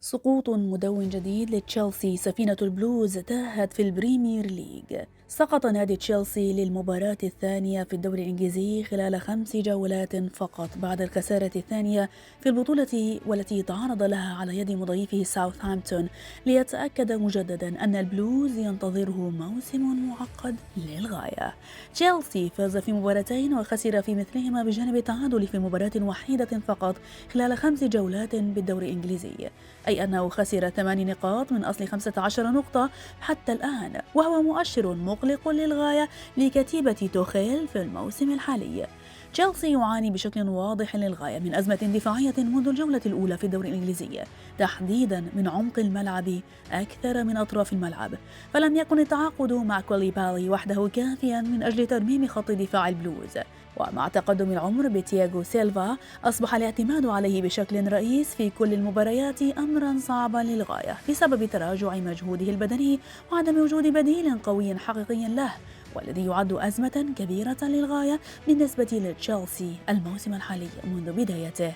سقوط مدون جديد لتشيلسي. سفينة البلوز تاهت في البريمير ليج. سقط نادي تشيلسي للمباراة الثانية في الدوري الإنجليزي خلال 5 جولات فقط بعد الخسارة الثانية في البطولة، والتي تعرض لها على يد مضيفه ساوثهامبتون، ليتأكد مجددا أن البلوز ينتظره موسم معقد للغاية. تشيلسي فاز في مباراتين وخسر في مثلهما بجانب التعادل في مباراة وحيدة فقط خلال 5 جولات بالدوري الإنجليزي، أي أنه خسر 8 نقاط من أصل 15 نقطة حتى الآن، وهو مؤشر مقلق للغاية لكتيبة توخيل في الموسم الحالي. تشيلسي يعاني بشكل واضح للغاية من أزمة دفاعية منذ الجولة الأولى في الدوري الإنجليزي، تحديدا من عمق الملعب أكثر من أطراف الملعب، فلم يكن التعاقد مع كوليبالي وحده كافيا من أجل ترميم خط دفاع البلوز. ومع تقدم العمر بتياغو سيلفا، أصبح الاعتماد عليه بشكل رئيس في كل المباريات أمرا صعبا للغاية بسبب تراجع مجهوده البدني وعدم وجود بديل قوي حقيقي له، والذي يعد أزمة كبيرة للغاية بالنسبة لتشيلسي الموسم الحالي منذ بدايته.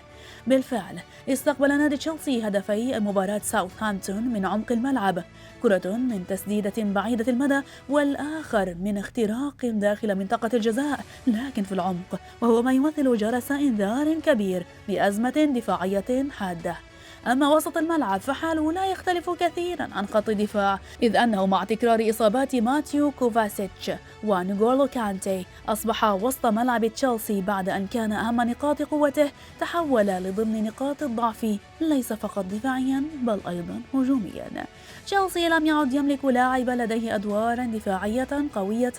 بالفعل استقبل نادي تشيلسي هدفي مباراة ساوثهامبتون من عمق الملعب، كرة من تسديدة بعيدة المدى والآخر من اختراق داخل منطقة الجزاء لكن في العمق، وهو ما يمثل جرس إنذار كبير بأزمة دفاعية حادة. أما وسط الملعب فحاله لا يختلف كثيرا عن خط الدفاع، إذ أنه مع تكرار إصابات ماتيو كوفاسيتش ونيغولو كانتي أصبح وسط ملعب تشيلسي بعد أن كان أهم نقاط قوته تحول لضمن نقاط الضعف، ليس فقط دفاعيا بل أيضا هجوميا. تشيلسي لم يعد يملك لاعب لديه أدوار دفاعية قوية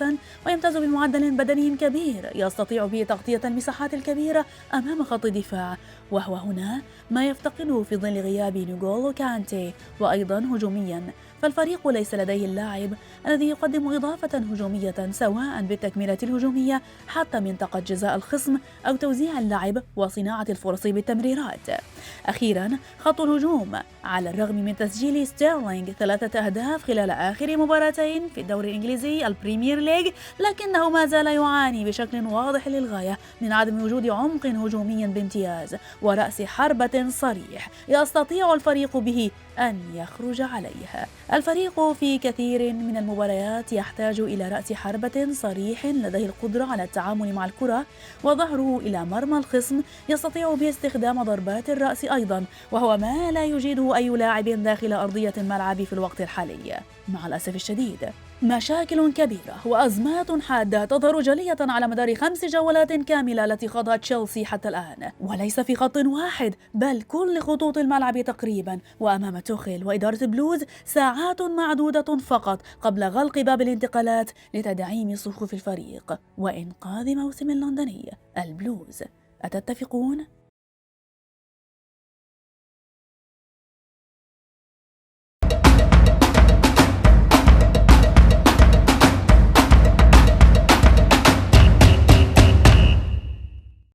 ويمتاز بمعدل بدني كبير يستطيع به تغطية المساحات الكبيرة أمام خط الدفاع، وهو هنا ما يفتقده في ظل غياب نيغولو كانتي. وأيضا هجوميا فالفريق ليس لديه اللاعب الذي يقدم إضافة هجومية سواء بالتكملة الهجومية حتى منطقة جزاء الخصم أو توزيع اللعب وصناعة الفرص بالتمريرات. أخيرا خط الهجوم، على الرغم من تسجيل ستيرلينغ 3 أهداف خلال آخر مباراتين في الدوري الإنجليزي البريمير ليج، لكنه ما زال يعاني بشكل واضح للغاية من عدم وجود عمق هجومي بامتياز ورأس حربة صريح يستطيع الفريق به أن يخرج عليه. الفريق في كثير من المباريات يحتاج إلى رأس حربة صريح لديه القدرة على التعامل مع الكرة وظهره إلى مرمى الخصم يستطيع به استخدام ضربات الرأس أيضا، وهو ما لا يجيده أي لاعب داخل أرضية الملعب في الوقت الحالي. مع الأسف الشديد مشاكل كبيرة وأزمات حادة تظهر جلية على مدار 5 جولات كاملة التي خاضها تشيلسي حتى الآن، وليس في خط واحد بل كل خطوط الملعب تقريبا. وأمام توخيل وإدارة بلوز ساعات معدودة فقط قبل غلق باب الانتقالات لتدعيم صفوف الفريق وإنقاذ موسم اللندني البلوز. أتتفقون؟